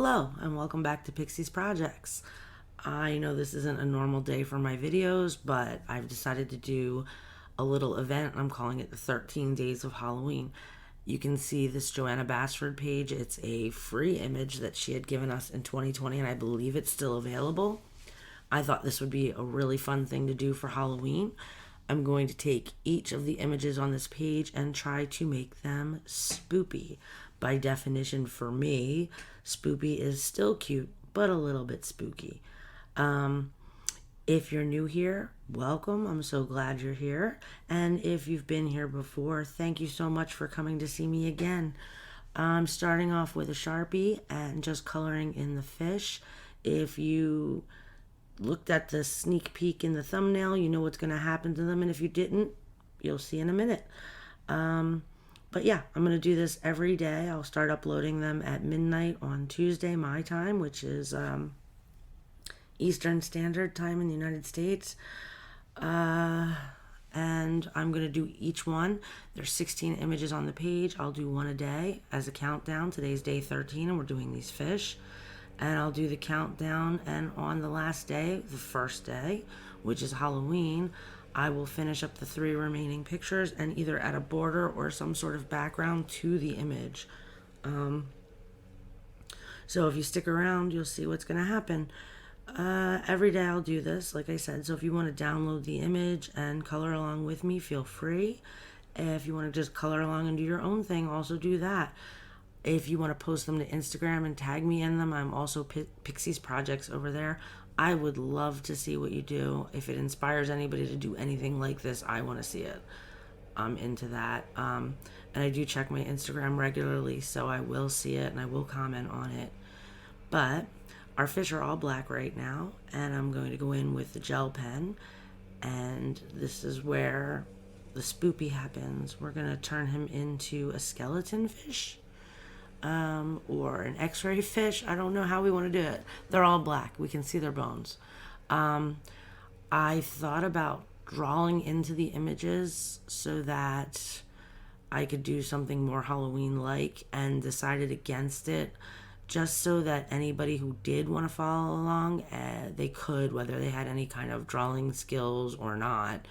Hello, and welcome back to Pixie's Projects. I know this isn't a normal day for my videos, but I've decided to do a little event. I'm calling it the 13 Days of Halloween. You can see this Joanna Basford page. It's a free image that she had given us in 2020, and I believe it's still available. I thought this would be a really fun thing to do for Halloween. I'm going to take each of the images on this page and try to make them spoopy. By definition, for me, spoopy is still cute, but a little bit spooky. If you're new here, welcome. I'm so glad you're here. And if you've been here before, thank you so much for coming to see me again. I'm starting off with a Sharpie and just coloring in the fish. If you looked at the sneak peek in the thumbnail, you know what's going to happen to them. And if you didn't, you'll see in a minute. But yeah, I'm going to do this every day. I'll start uploading them at midnight on Tuesday, my time, which is Eastern Standard Time in the United States. And I'm going to do each one. There's 16 images on the page. I'll do one a day as a countdown. Today's day 13, and we're doing these fish. And I'll do the countdown, and on the last day, the first day, which is Halloween, I will finish up the 3 remaining pictures and either add a border or some sort of background to the image. So if you stick around, you'll see what's going to happen. Every day I'll do this, like I said. So if you want to download the image and color along with me, feel free. If you want to just color along and do your own thing, also do that. If you want to post them to Instagram and tag me in them, I'm also Pixie's Projects over there. I would love to see what you do. If it inspires anybody to do anything like this, I want to see it. I'm into that. And I do check my Instagram regularly, so I will see it and I will comment on it. But our fish are all black right now, and I'm going to go in with the gel pen. And this is where the spoopy happens. We're going to turn him into a skeleton fish. Or an x-ray fish. I don't know how we want to do it. They're all black. We can see their bones. I thought about drawing into the images so that I could do something more Halloween-like, and decided against it just so that anybody who did want to follow along, they could, whether they had any kind of drawing skills or not.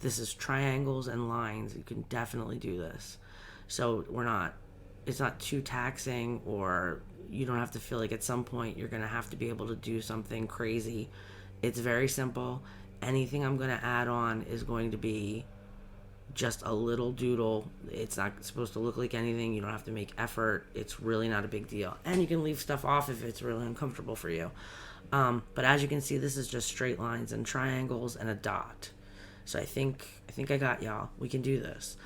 This is triangles and lines. You can definitely do this. So it's not too taxing, or you don't have to feel like at some point you're going to have to be able to do something crazy. It's very simple. Anything I'm going to add on is going to be just a little doodle. It's not supposed to look like anything. You don't have to make effort. It's really not a big deal. And you can leave stuff off if it's really uncomfortable for you. But as you can see, this is just straight lines and triangles and a dot. So I think I got y'all. We can do this.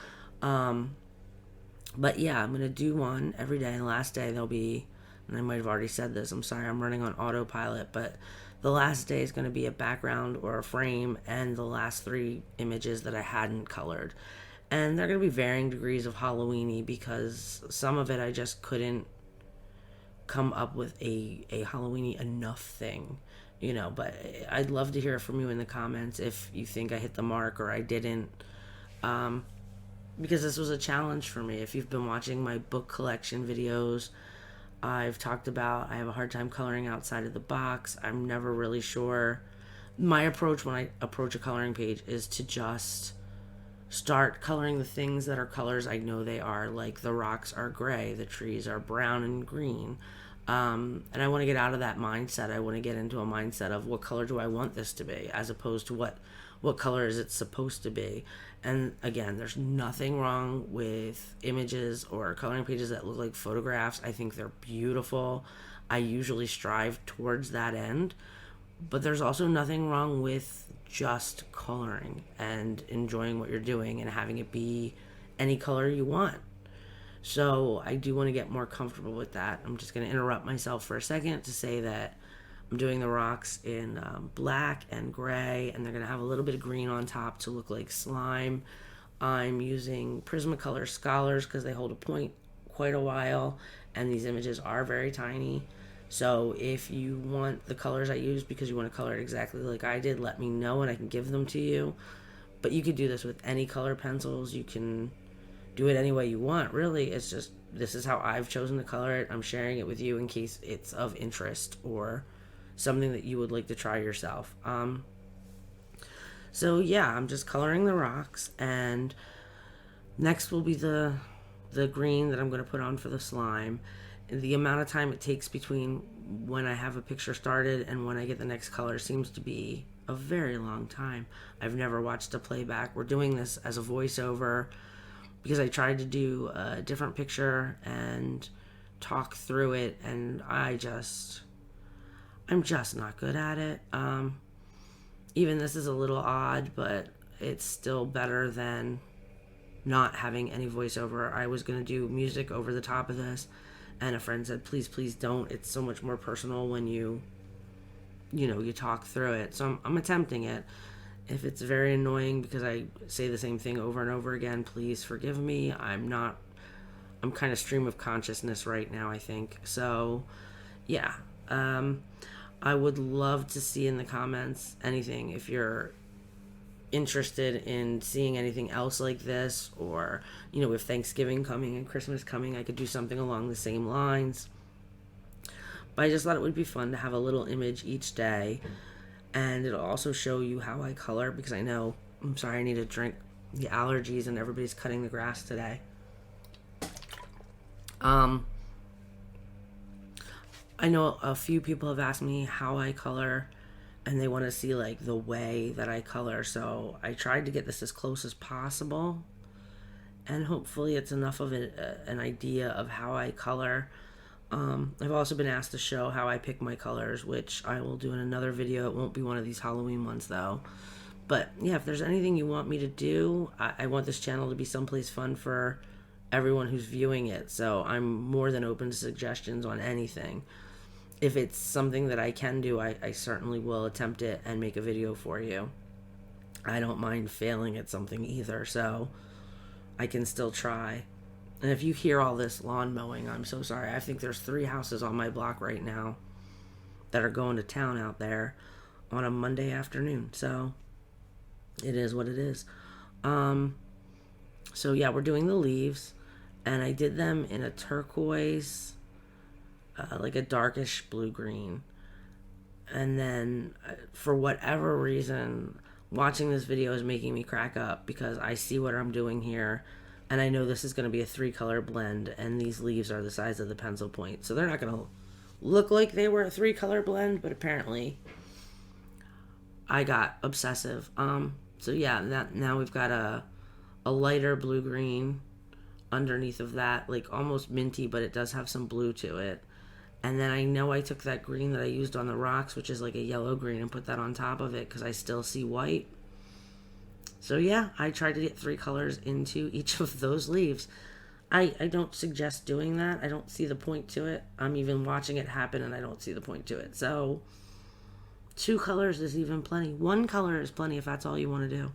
But yeah, I'm going to do one every day, and the last day there'll be, and I might have already said this, I'm sorry, I'm running on autopilot, but the last day is going to be a background or a frame and the last 3 images that I hadn't colored. And they're going to be varying degrees of Halloween-y, because some of it I just couldn't come up with a Halloween-y enough thing, but I'd love to hear from you in the comments if you think I hit the mark or I didn't. Because this was a challenge for me. If you've been watching my book collection videos, I've talked about I have a hard time coloring outside of the box. I'm never really sure. My approach when I approach a coloring page is to just start coloring the things that are colors I know they are. Like the rocks are gray, the trees are brown and green. And I want to get out of that mindset. I want to get into a mindset of what color do I want this to be, as opposed to what color is it supposed to be. And again, there's nothing wrong with images or coloring pages that look like photographs. I think they're beautiful. I usually strive towards that end. But there's also nothing wrong with just coloring and enjoying what you're doing and having it be any color you want. So I do want to get more comfortable with that. I'm just going to interrupt myself for a second to say that I'm doing the rocks in black and gray, and they're going to have a little bit of green on top to look like slime. I'm using Prismacolor Scholars because they hold a point quite a while, and these images are very tiny. So if you want the colors I use because you want to color it exactly like I did, let me know and I can give them to you. But you could do this with any color pencils. You can do it any way you want. Really, it's just this is how I've chosen to color it. I'm sharing it with you in case it's of interest or something that you would like to try yourself. So yeah, I'm just coloring the rocks, and next will be the green that I'm going to put on for the slime. The amount of time it takes between when I have a picture started and when I get the next color seems to be a very long time. I've never watched a playback. We're doing this as a voiceover because I tried to do a different picture and talk through it, and I'm just not good at it. Even this is a little odd, but it's still better than not having any voiceover. I was going to do music over the top of this, and a friend said, please don't. It's so much more personal when you talk through it. So I'm attempting it. If it's very annoying because I say the same thing over and over again, please forgive me. I'm kind of stream of consciousness right now, I think. So, yeah. I would love to see in the comments anything if you're interested in seeing anything else like this, or with Thanksgiving coming and Christmas coming, I could do something along the same lines. But I just thought it would be fun to have a little image each day, and it'll also show you how I color, because I'm sorry, I need a drink. The allergies and everybody's cutting the grass today. I know a few people have asked me how I color, and they want to see like the way that I color. So I tried to get this as close as possible, and hopefully it's enough of an idea of how I color. I've also been asked to show how I pick my colors, which I will do in another video. It won't be one of these Halloween ones though. But yeah, if there's anything you want me to do, I want this channel to be someplace fun for everyone who's viewing it. So I'm more than open to suggestions on anything. If it's something that I can do, I certainly will attempt it and make a video for you. I don't mind failing at something either, so I can still try. And if you hear all this lawn mowing, I'm so sorry. I think there's 3 houses on my block right now that are going to town out there on a Monday afternoon. So it is what it is. So yeah, we're doing the leaves, and I did them in a turquoise, like a darkish blue-green. And then for whatever reason, watching this video is making me crack up, because I see what I'm doing here, and I know this is going to be a 3-color blend, and these leaves are the size of the pencil point, so they're not going to look like they were a 3-color blend, but apparently I got obsessive. So yeah, now we've got a lighter blue-green underneath of that, like almost minty, but it does have some blue to it. And then I know I took that green that I used on the rocks, which is like a yellow green, and put that on top of it because I still see white. So yeah, I tried to get 3 colors into each of those leaves. I don't suggest doing that. I don't see the point to it. I'm even watching it happen and I don't see the point to it. So 2 colors is even plenty. 1 color is plenty if that's all you want to do.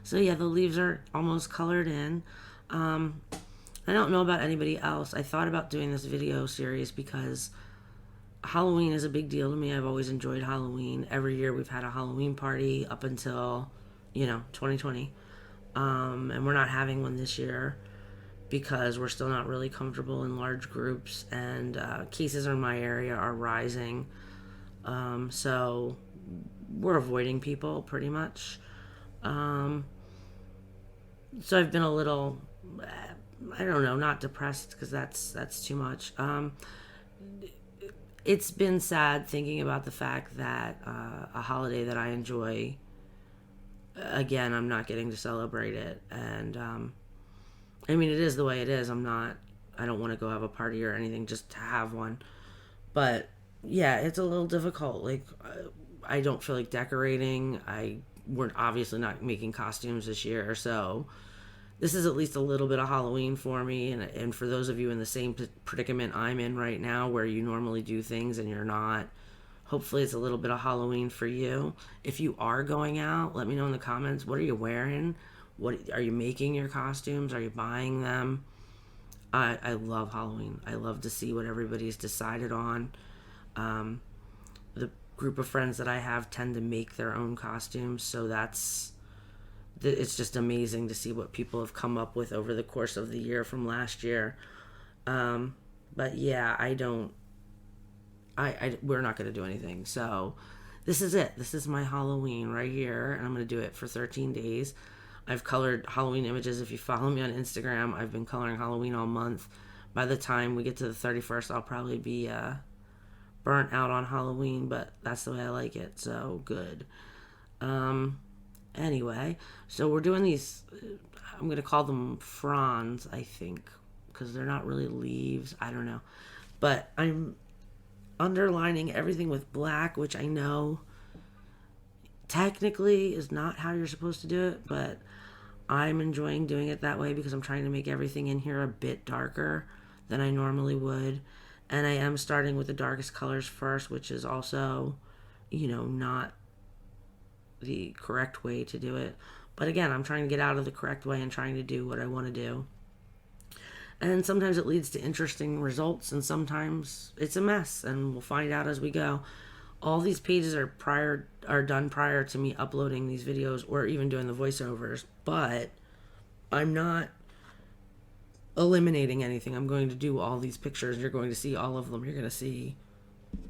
So yeah, the leaves are almost colored in. I don't know about anybody else. I thought about doing this video series because Halloween is a big deal to me. I've always enjoyed Halloween. Every year we've had a Halloween party up until, 2020. And we're not having one this year because we're still not really comfortable in large groups, and cases in my area are rising. So we're avoiding people pretty much. So I've been a little, I don't know, not depressed because that's too much. It's been sad thinking about the fact that a holiday that I enjoy, again, I'm not getting to celebrate it. And I mean, it is the way it is. I don't want to go have a party or anything just to have one. But yeah, it's a little difficult. Like, I don't feel like decorating. We're obviously not making costumes this year, so this is at least a little bit of Halloween for me. And for those of you in the same predicament I'm in right now, where you normally do things and you're not, hopefully it's a little bit of Halloween for you. If you are going out, let me know in the comments. What are you wearing? What are you making your costumes? Are you buying them? I love Halloween. I love to see what everybody's decided on. The group of friends that I have tend to make their own costumes, so that's it's just amazing to see what people have come up with over the course of the year from last year. But yeah, we're not going to do anything. So this is it. This is my Halloween right here, and I'm going to do it for 13 days. I've colored Halloween images. If you follow me on Instagram, I've been coloring Halloween all month. By the time we get to the 31st, I'll probably be burnt out on Halloween, but that's the way I like it. So good. Anyway, so we're doing these, I'm going to call them fronds, I think, because they're not really leaves. I don't know. But I'm underlining everything with black, which I know technically is not how you're supposed to do it, but I'm enjoying doing it that way because I'm trying to make everything in here a bit darker than I normally would. And I am starting with the darkest colors first, which is also, not the correct way to do it. But again, I'm trying to get out of the correct way and trying to do what I want to do. And sometimes it leads to interesting results, and sometimes it's a mess, and we'll find out as we go. All these pages are done prior to me uploading these videos or even doing the voiceovers, but I'm not eliminating anything. I'm going to do all these pictures. You're going to see all of them. You're going to see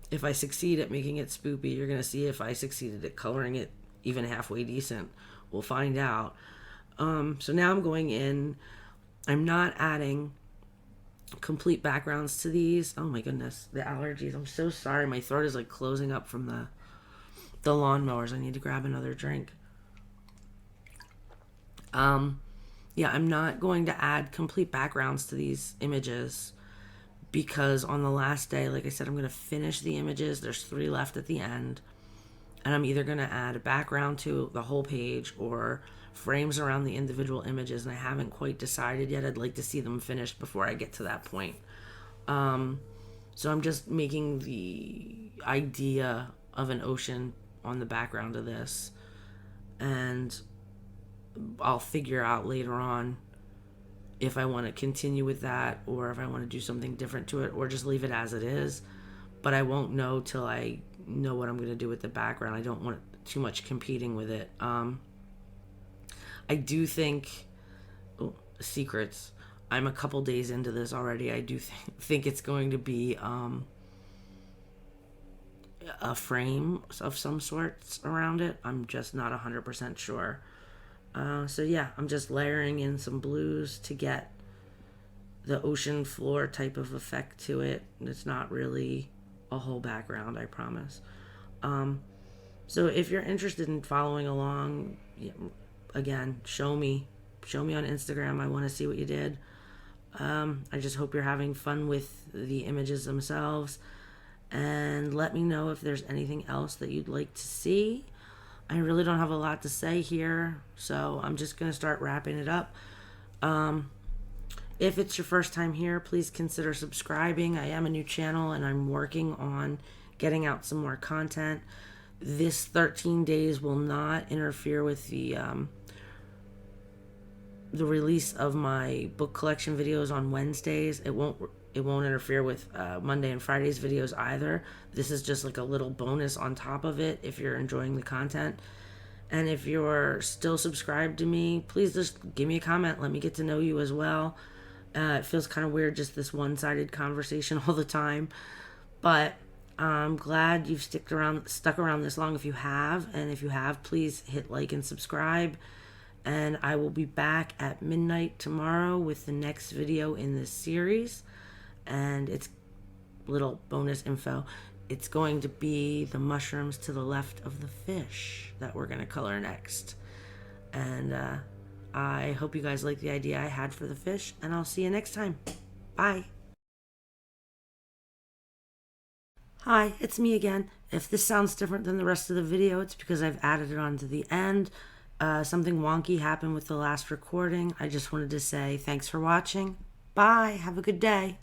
if I succeed at making it spoopy. You're going to see if I succeeded at coloring it even halfway decent. We'll find out. So now I'm going in. I'm not adding complete backgrounds to these. Oh my goodness, the allergies. I'm so sorry. My throat is like closing up from the lawnmowers. I need to grab another drink. Yeah, I'm not going to add complete backgrounds to these images because on the last day, like I said, I'm going to finish the images. There's 3 left at the end. And I'm either going to add a background to the whole page or frames around the individual images, and I haven't quite decided yet. I'd like to see them finished before I get to that point. So I'm just making the idea of an ocean on the background of this, and I'll figure out later on if I want to continue with that or if I want to do something different to it or just leave it as it is. But I won't know till I know what I'm going to do with the background. I don't want too much competing with it. I do think secrets. I'm a couple days into this already. I do think it's going to be a frame of some sorts around it. I'm just not 100% sure. So yeah, I'm just layering in some blues to get the ocean floor type of effect to it. It's not really a whole background, I promise. So if you're interested in following along, again, show me on Instagram. I want to see what you did. I just hope you're having fun with the images themselves, and let me know if there's anything else that you'd like to see. I really don't have a lot to say here, so I'm just going to start wrapping it up. If it's your first time here, please consider subscribing. I am a new channel, and I'm working on getting out some more content. This 13 days will not interfere with the release of my book collection videos on Wednesdays. It won't interfere with Monday and Friday's videos either. This is just like a little bonus on top of it if you're enjoying the content. And if you're still subscribed to me, please just give me a comment. Let me get to know you as well. It feels kind of weird, just this one-sided conversation all the time. But I'm glad you've stuck around this long if you have. And if you have, please hit like and subscribe. And I will be back at midnight tomorrow with the next video in this series. And it's little bonus info. It's going to be the mushrooms to the left of the fish that we're going to color next. And I hope you guys like the idea I had for the fish, and I'll see you next time. Bye. Hi, it's me again. If this sounds different than the rest of the video, it's because I've added it on to the end. Something wonky happened with the last recording. I just wanted to say thanks for watching. Bye. Have a good day.